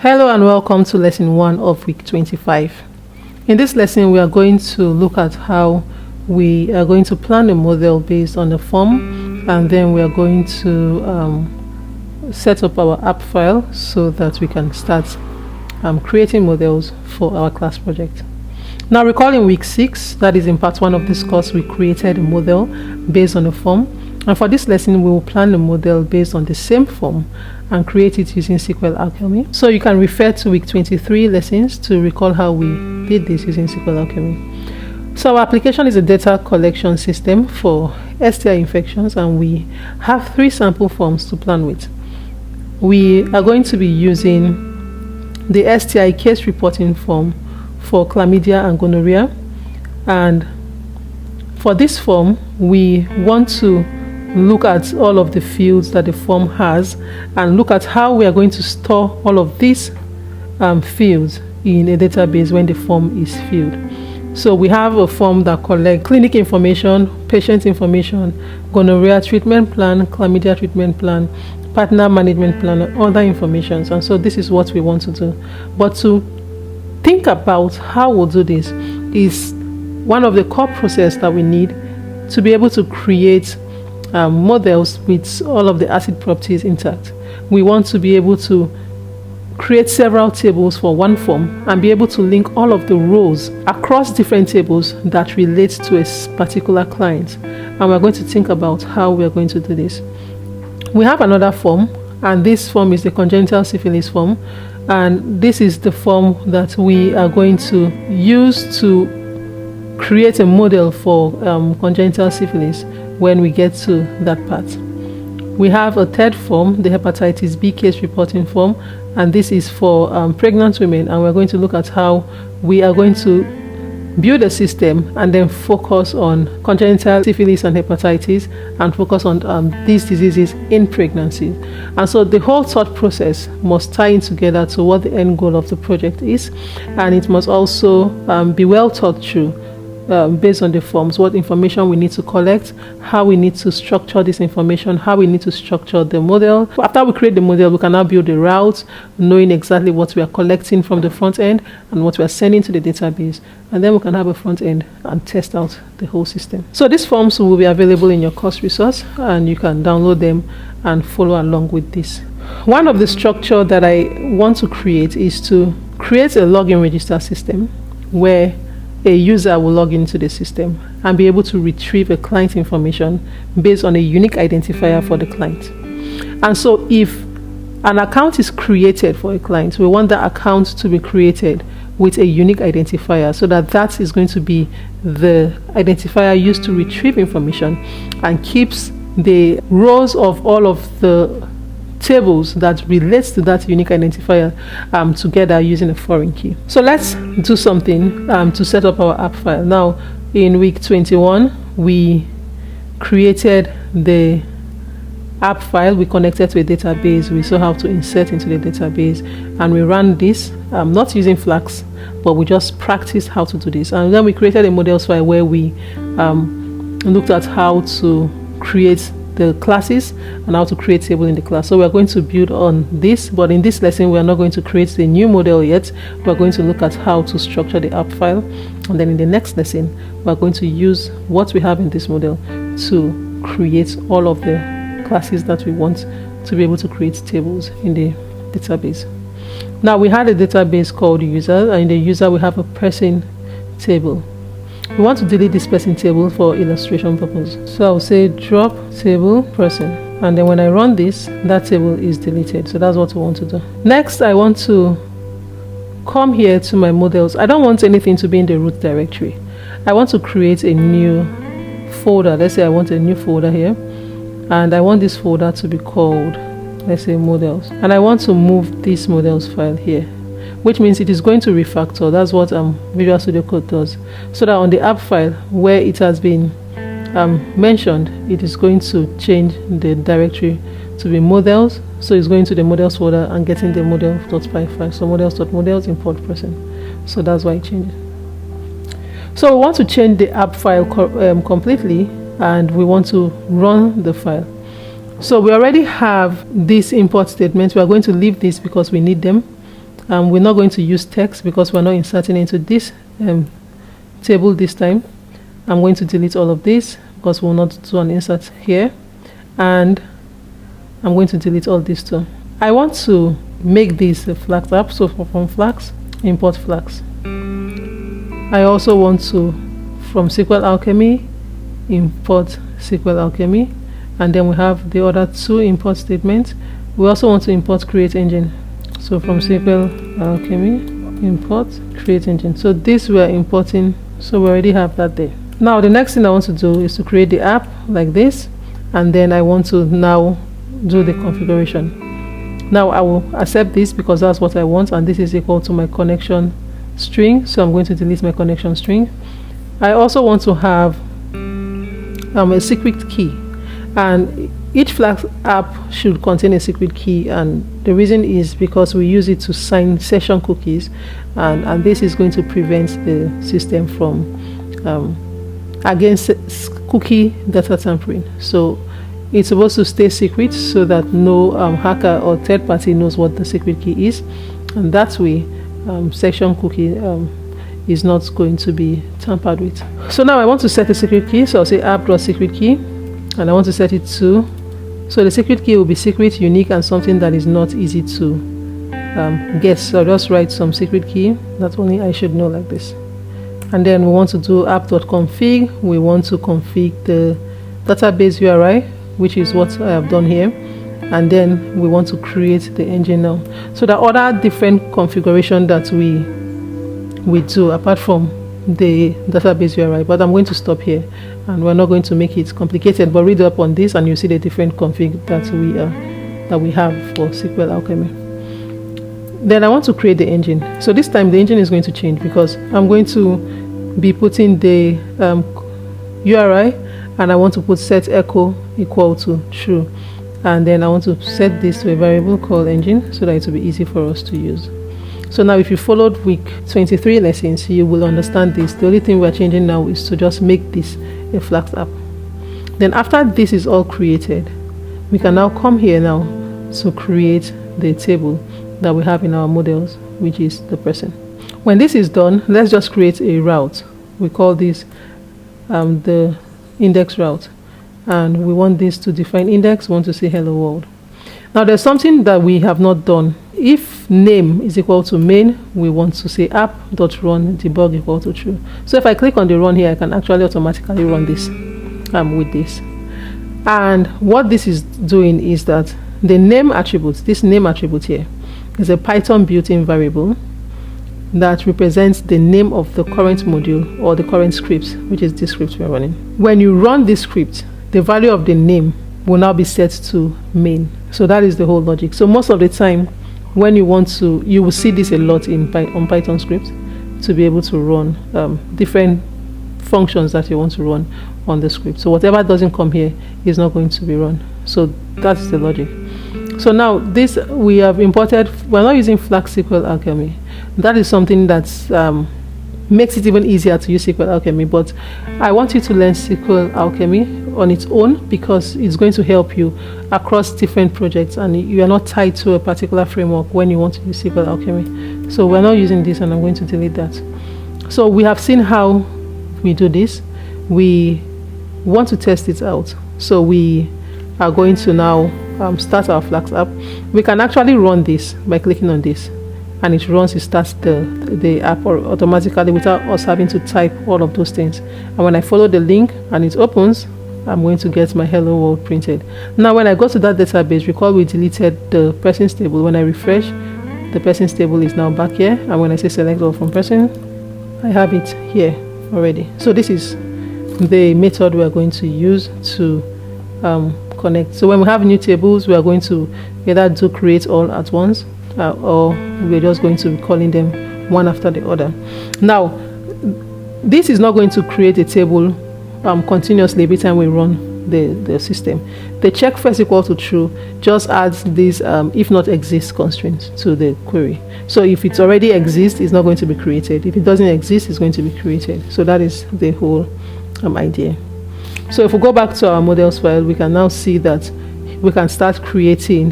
Hello and welcome to lesson 1 of week 25. In this lesson we are going to look at how we are going to plan a model based on the form, and then we are going to set up our app file so that we can start creating models for our class project. Now recall in week 6, that is in part 1 of this course, we created a model based on a form, and for this lesson we will plan a model based on the same form and create it using SQLAlchemy. So you can refer to week 23 lessons to recall how we did this using SQLAlchemy. So our application is a data collection system for STI infections, and we have 3 sample forms to plan with. We are going to be using the STI case reporting form for chlamydia and gonorrhea, and for this form we want to look at all of the fields that the form has and look at how we are going to store all of these fields in a database when the form is filled. So we have a form that collects clinic information, patient information, gonorrhea treatment plan, chlamydia treatment plan, partner management plan, and other information. And so this is what we want to do. But to think about how we'll do this is one of the core processes that we need to be able to create models with all of the ACID properties intact. We want to be able to create several tables for one form and be able to link all of the rows across different tables that relate to a particular client. And we're going to think about how we're going to do this. We have another form, and this form is the congenital syphilis form, and this is the form that we are going to use to create a model for congenital syphilis when we get to that part. We have a third form, the hepatitis B case reporting form, and this is for pregnant women, and we're going to look at how we are going to build a system and then focus on congenital syphilis and hepatitis and focus on these diseases in pregnancy. And so the whole thought process must tie in together to what the end goal of the project is, and it must also be well thought through based on the forms, what information we need to collect, how we need to structure this information, how we need to structure the model. After we create the model, we can now build a route, knowing exactly what we are collecting from the front end and what we are sending to the database. And then we can have a front end and test out the whole system. So these forms will be available in your course resource, and you can download them and follow along with this. One of the structure that I want to create is to create a login register system where a user will log into the system and be able to retrieve a client information based on a unique identifier for the client. And so if an account is created for a client, we want that account to be created with a unique identifier, so that that is going to be the identifier used to retrieve information and keeps the rows of all of the tables that relates to that unique identifier together using a foreign key. So let's do something to set up our app file. Now in week 21 we created the app file, we connected to a database, we saw how to insert into the database, and we ran this not using Flask, but we just practiced how to do this. And then we created a models file where we looked at how to create the classes and how to create table in the class. So we are going to build on this, but in this lesson we are not going to create the new model yet. We are going to look at how to structure the app file, and then in the next lesson we are going to use what we have in this model to create all of the classes that we want to be able to create tables in the database. Now we had a database called user, and in the user we have a person table. We want to delete this person table for illustration purpose. So I'll say drop table person, and then when I run this, that table is deleted. So that's what we want to do. Next, I want to come here to my models. I don't want anything to be in the root directory. I want to create a new folder. Let's say I want a new folder here, and I want this folder to be called, let's say, models, and I want to move this models file here, which means it is going to refactor. That's what Visual Studio Code does. So that on the app file where it has been mentioned, it is going to change the directory to be models. So it's going to the models folder and getting the model.py file. So models.models import person. So that's why it changes. So we want to change the app file completely, and we want to run the file. So we already have this import statement. We are going to leave this because we need them. We're not going to use text because we're not inserting into this table this time. I'm going to delete all of this because we'll not do an insert here, and I'm going to delete all this too. I want to make this a Flask app, so from Flask, import Flask. I also want to, from SQLAlchemy, import SQLAlchemy, and then we have the other two import statements. We also want to import create engine, so from SQLAlchemy, import create engine. So this we are importing, so we already have that there. Now the next thing I want to do is to create the app like this, and then I want to now do the configuration. Now I will accept this because that's what I want, and this is equal to my connection string, so I'm going to delete my connection string. I also want to have a secret key, and each Flask app should contain a secret key, and the reason is because we use it to sign session cookies, and this is going to prevent the system from against cookie data tampering. So it's supposed to stay secret so that no hacker or third party knows what the secret key is, and that way session cookie is not going to be tampered with. So now I want to set a secret key, so I'll say app.secret key, and I want to set it to, so the secret key will be secret, unique, and something that is not easy to guess. So I'll just write some secret key that only I should know like this. And then we want to do app.config. We want to config the database URI, which is what I have done here. And then we want to create the engine now. So there are other different configuration that we do apart from the database URI, but I'm going to stop here, and we're not going to make it complicated, but read up on this and you see the different config that we have for SQLAlchemy. Then I want to create the engine. So this time the engine is going to change because I'm going to be putting the URI, and I want to put set echo equal to true, and then I want to set this to a variable called engine so that it will be easy for us to use. So now if you followed week 23 lessons, you will understand this. The only thing we're changing now is to just make this a Flask app. Then after this is all created, we can now come here now to create the table that we have in our models, which is the person. When this is done, let's just create a route. We call this the index route, and we want this to define index. We want to say hello world. Now there's something that we have not done. If name is equal to main, we want to say app.run debug equal to true. So if I click on the run here, I can actually automatically run this with this. And what this is doing is that the name attribute, this name attribute here, is a Python built-in variable that represents the name of the current module or the current script, which is this script we're running. When you run this script, the value of the name will now be set to main. So that is the whole logic. So most of the time when you want to, you will see this a lot on Python script to be able to run different functions that you want to run on the script. So whatever doesn't come here is not going to be run. So that's the logic. So now this we have imported. We're not using Flask SQLAlchemy. That is something that makes it even easier to use SQLAlchemy, but I want you to learn SQLAlchemy on its own because it's going to help you across different projects, and you are not tied to a particular framework when you want to use SQLAlchemy. So we're not using this, and I'm going to delete that. So we have seen how we do this. We want to test it out, so we are going to now start our Flask app. We can actually run this by clicking on this, and it runs, it starts the app automatically without us having to type all of those things. And when I follow the link and it opens, I'm going to get my hello world printed. Now when I go to that database, recall we deleted the persons table. When I refresh, the persons table is now back here, and when I say select all from person, I have it here already. So this is the method we are going to use to connect. So when we have new tables, we are going to either do create all at once, or we're just going to be calling them one after the other. Now this is not going to create a table continuously every time we run the system. The check first equal to true just adds this if not exists constraint to the query. So if it already exists, it's not going to be created. If it doesn't exist, it's going to be created. So that is the whole idea. So if we go back to our models file, we can now see that we can start creating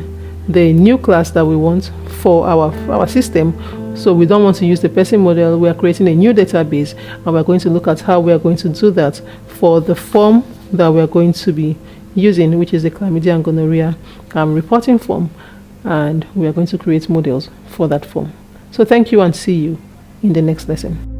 the new class that we want for our system. So we don't want to use the person model. We are creating a new database, and we're going to look at how we are going to do that for the form that we are going to be using, which is the chlamydia and gonorrhea reporting form, and we are going to create models for that form. So thank you, and see you in the next lesson.